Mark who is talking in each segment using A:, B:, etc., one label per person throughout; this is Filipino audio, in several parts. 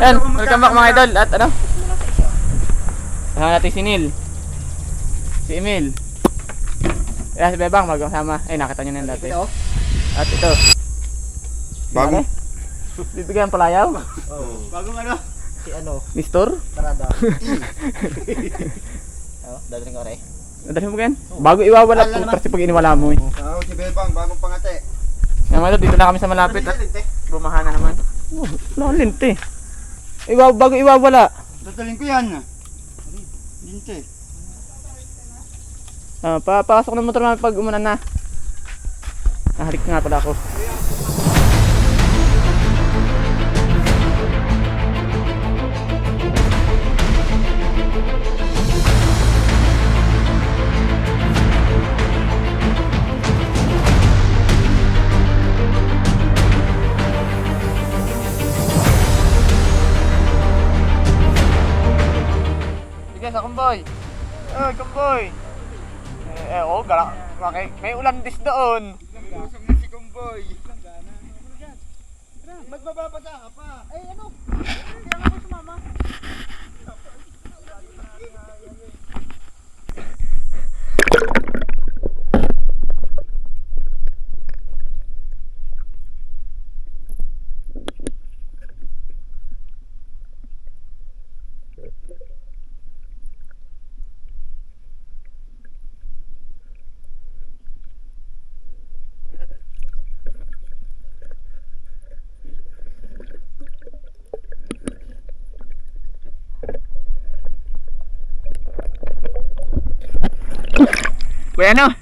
A: Yan, welcome back mga idol. At ano? Kasama natin si Neil, si Emil, si Bebang, magkasama. Ay, nakita nyo na yun dati. At ito
B: Bagong
A: bibigyan palayaw.
C: Bagong ano? Si ano?
A: Mister?
C: Parada. Dali rin ko rin.
A: Nadali mo yan? Bago iwawala po kasi pag iniwala mo eh.
B: Ako si Bebang, bagong pangate.
A: Yan mga idol, dito na kami sa malapit at bumaha na naman. Wala kang linte. Bago iwawala.
B: Dadalhin ko yan. Linte.
A: Papasok ng motor namin pag umulan na. Nahalik nga pala ako. Sige sa kumboy. Kumboy. Oo, may ulan dis doon.
B: Lusog na si Kumboy. Magbababasa ka pa.
C: Ay ano? Kaya nga ako sumama.
A: Boy, ano?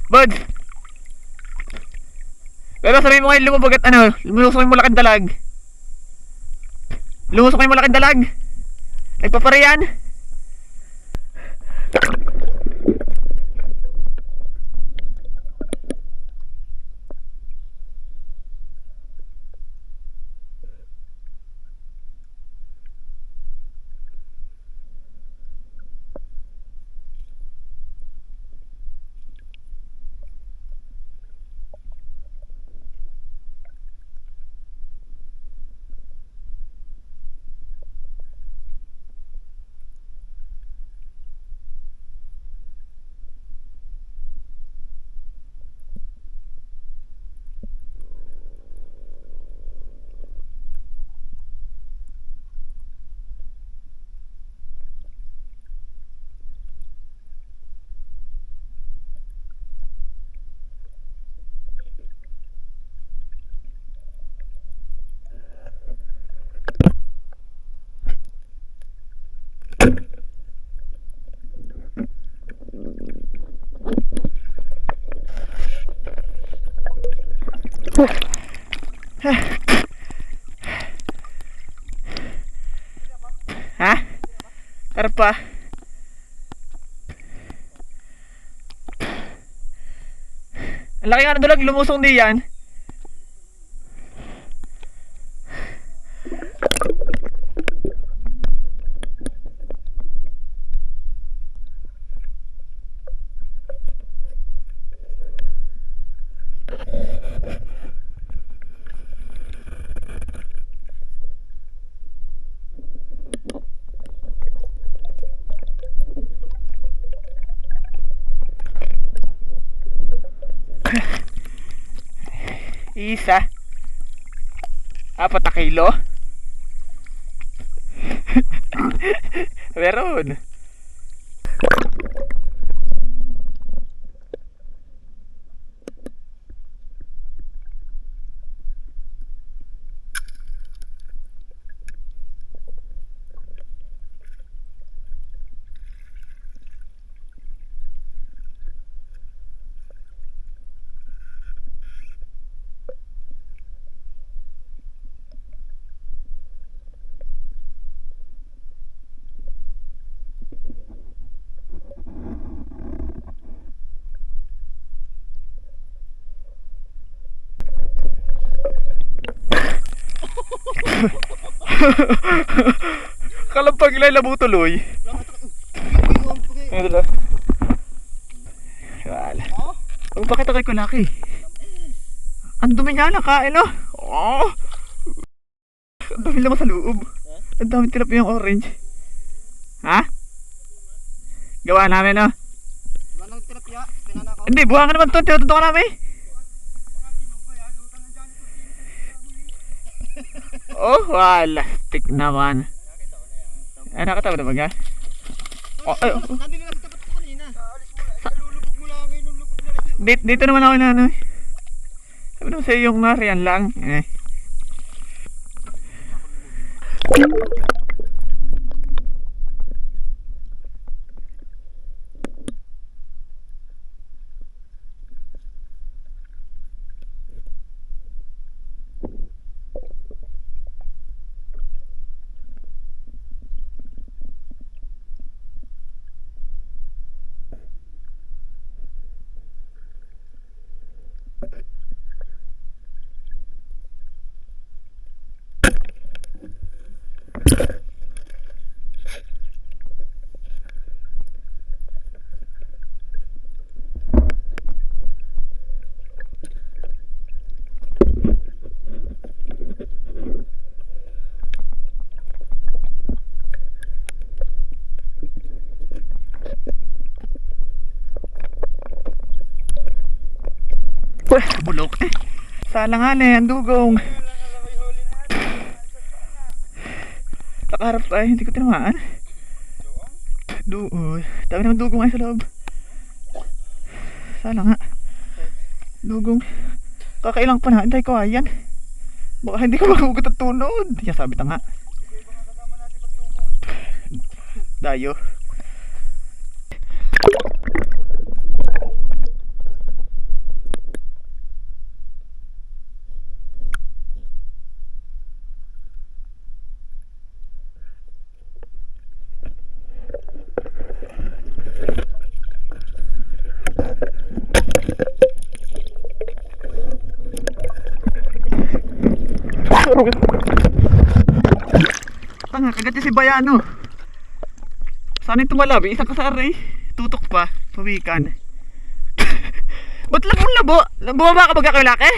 A: Bod! Pero sabihin mo ngayon lumubog at ano, lumusok yung malaking dalag. Lumusok yung malaking dalag. Nagpapariyan. Ha? Tara pa. Ang laki nga ng dalag, lumusong di yan. Isa. 4 kilo. Meron. Kalampag ilay labo tuloy. Ano lang? Wala. Bakit ako laki? Ang dumi niya nakain, no? Oh! Ang dumi naman sa loob. Ang dami tilapia yung orange. Ha? Gawa namin, no?
C: Manang tilapia, pinana ko.
A: Hindi, buha ka naman ito. Tinututo ka namin. Oh, wala. Stick naman. Ay, nakatawa na ba nga? Oh, ay, oh.
C: Nandun nga sa tapat ko kanina.
B: Lulubog mo lang ngayon, lulubog mo lang.
A: Dito naman ako na ano. Sabi naman sa'yo yung nariyan lang. Eh. Wah, bulok eh. Salangan eh, ang dugong. Nakaharap ay, hindi ko tinamaan. Doon. Dami naman dugong ay sa loob. Sala nga. Dugong. Kakailang pa na, hintay ko ayan. Baka hindi ko magugot at tunod. Yan sabi ta nga. Dayo. Tanga, kagat niya si Bayano. Saan yung tumalabi? Isang kasari. Tutok pa. Pawikan. Ba't labong labo? Bumaba ka baga kayo laki?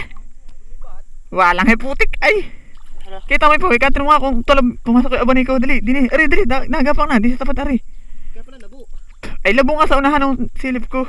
A: Walang heputik. Ay. Kita mo yung pawikan. Tinong nga kung tulab pumasok yung abanay ko. Dali, dali. Ari, dali. Nagapang na. Di sa tapat ari.
C: Kaya pala labo.
A: Ay, labo nga sa unahan ng silip ko.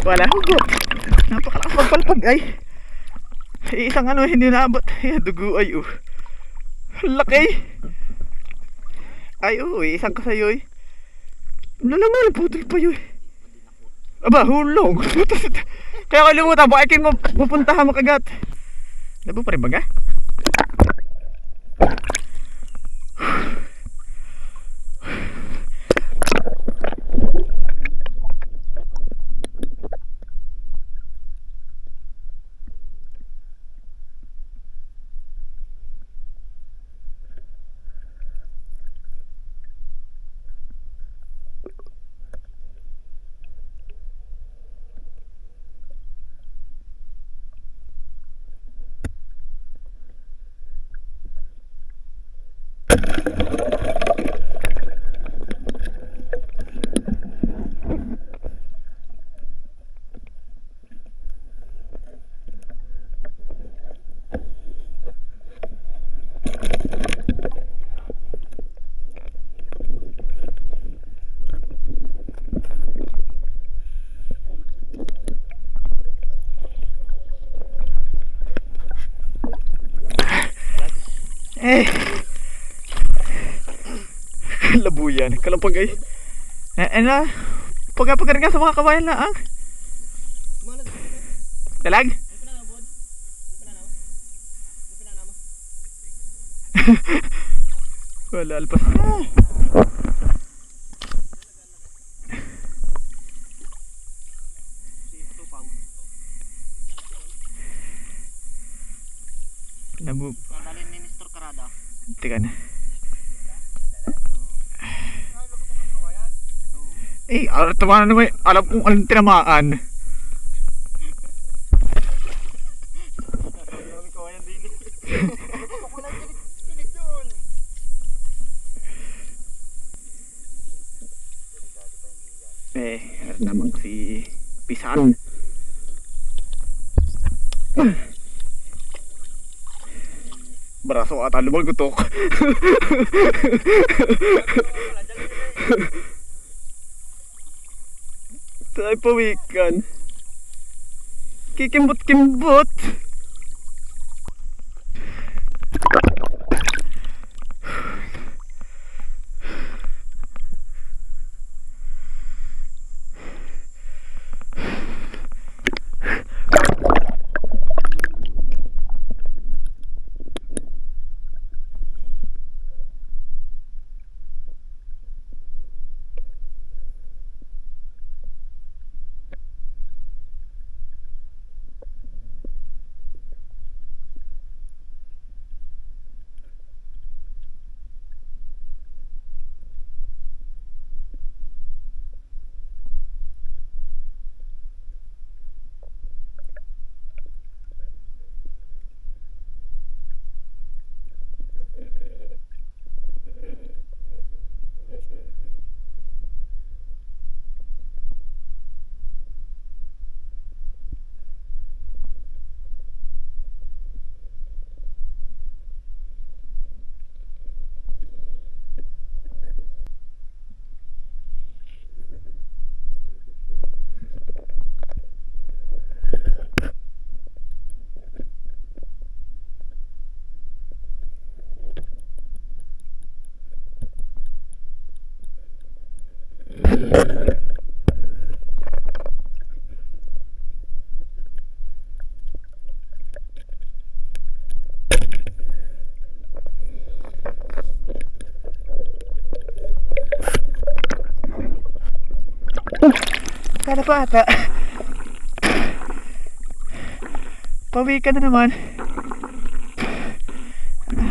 A: Wala hugot. Napakalakas magpalpag ay. Isang ano hindi naabot. Ay, dugo ay laki. Ay isang kasayoy. Lalangan putol pa yun. Aba, hulog. Kaya kalimutan, baka mo pupuntahan mo kagat. Labo pa rin baga? Labuyan, kalampag ay. Ano? Pagka nga sa mga kabayan na Dalag? Wala alpas. Labog.
C: Dadalhin ni Nestor Carada.
A: Teka na. Eh, tama na naman. Alam kong anong tinamaan.
C: Kami kawayan din. Wala kilig doon.
A: Meron naman si Pisan. Braso ata lumagutok. Tayo pawikan. Kikimbot-kimbot. Kala pa ata. Pawikan na naman.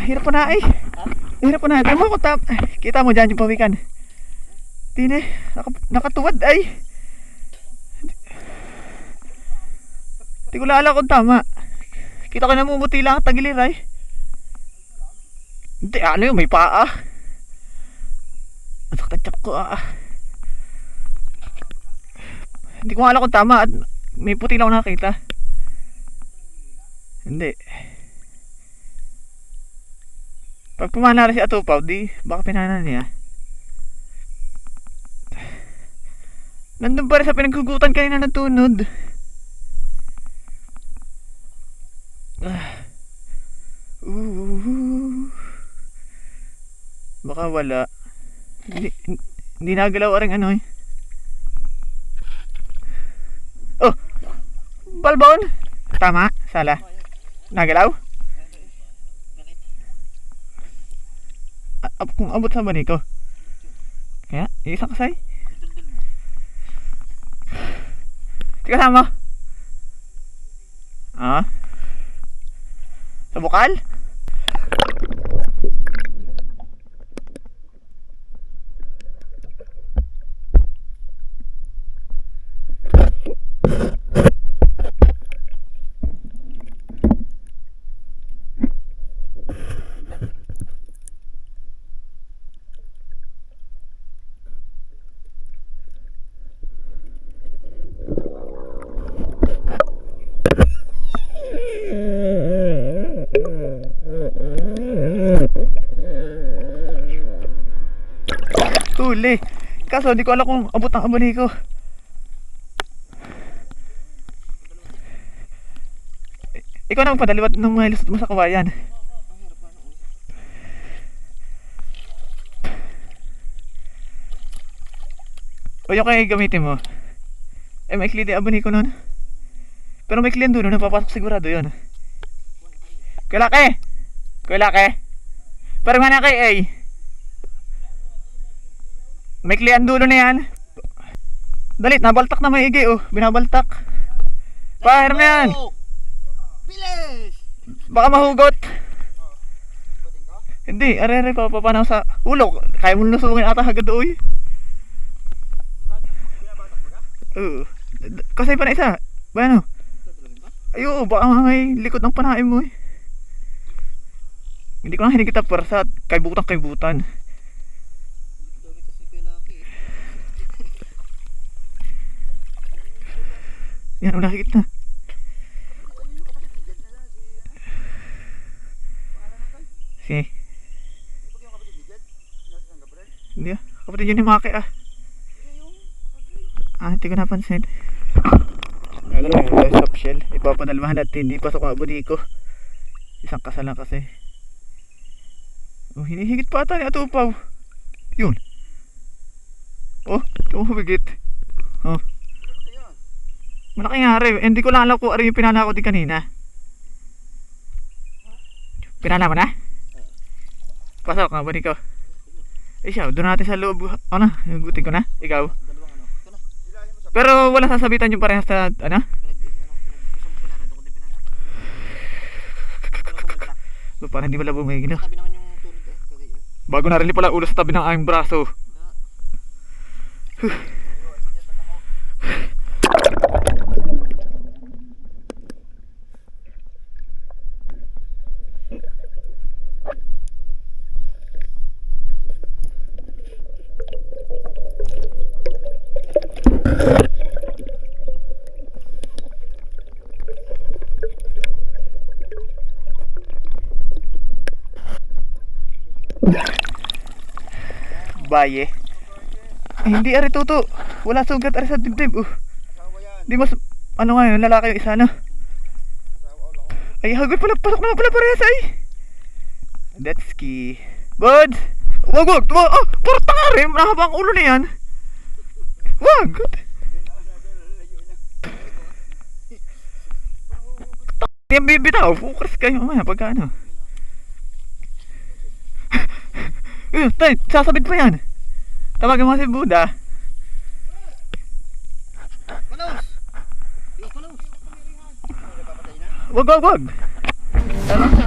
A: Hirap po na eh. Hirap po na. Tama ko tap. Kita mo dyan yung pawikan. Tine. Nakatuwad ay. Di ko lala kung tama. Kita ko namumuti lang ang tagilir ay. Hindi ano yun. May paa. Ang sakit ko ah. Hindi ko alam kung tama at may puti lang ako nakakita. Hindi. Pag pumana si Atupaw, di baka pinana niya. Nandun pa rin sa pinaghugutan kanina ng tunod. Baka wala. Hindi nagalaw rin ano eh. Oh! Balbon! Tama, sala. Nagalaw? Kung abot sa bani ko. Kaya, isang kasay. Tika sama. Ah? Sa bukal? Huli. Kaso di ko alam kung abot ang abani ko. Ikaw na magpadaliwat ng mga lusot mo sa kawayan. O yung kaya gamitin mo. Eh maikli di abani ko nun. Pero maikli yan doon, napapasok sigurado yun. Kulake! Kulake! Parang nga na kay A. May klian dulo na yan. Dalit, nabaltak na may igi oh. Binabaltak. Pahiram na yan.
C: Bilis!
A: Baka mahugot. Hindi, are papapanaw sa ulo. Kaya mo lusungin ata agad doon.
B: Binabatak mo ka?
A: Oo. Kasi pa na isa. Ba ano? Ayo, baka may likod ng panaim mo eh. Hindi ko na hinigit ang pwersa at kaibutan.
C: Dami kasi pelaki eh.
A: Yan, wala higit na.
B: Ayun yung kapatid ni Jed na si... Pangalan na tayo?
A: Sige.
B: Di ba yung kapatid ni Jed? Nasa San Gabriel?
A: Hindi ah. Kapatid yun ni Maki ah.
B: Siya yung... Agay.
A: Hindi ko napansin. Ano na yung stop shell. Ipapadalmahan at hindi pasok ang abudi ko. Isang kasal lang kasi. Oh, hinihigit pa ata ni Atupaw. Yun. Oh, tumahigit. Oh.
B: Ano ba yan?
A: Malaki nga rin. Hindi ko lang alam kung ano yung pinala ko din kanina. Pinala mo na? Pasok ang abudi ko. Eh siya, doon natin sa loob. Ano? Hugutin ko na. Ikaw.
C: Dalawang ano. Ito na.
B: Ilahin mo sa...
A: Pero wala sasabitan yung parehas sa ano?
C: Pinag-gusto mo pinana. Doon ko din pinana. Pero kumulta.
A: So, parang hindi wala bumigil. No?
C: Tabi naman yung tunog eh. Kagay eh.
A: Bago narinig pala ulo sa tabi ng aming braso. Baye. Hindi ari tuto. Wala sugat ari sa dibdib.
B: Asawa yan.
A: Di mas ano nga yun, lalaki yung isa no.
B: Asawa, wala ko.
A: Ay hagod pala, pasok naman pala parehas ay. That's key. Buds! Wag! Oh, puro tanga rin. Mahaba ang ulo na yan. Wag! Yan bibitaw. Focus kayo mamaya pagka ano. Tay, sasabit pa yan. Tawagin mo si Buddha.
C: Palos! Yung palos!
B: Napapatay na?
A: Wag. Ano?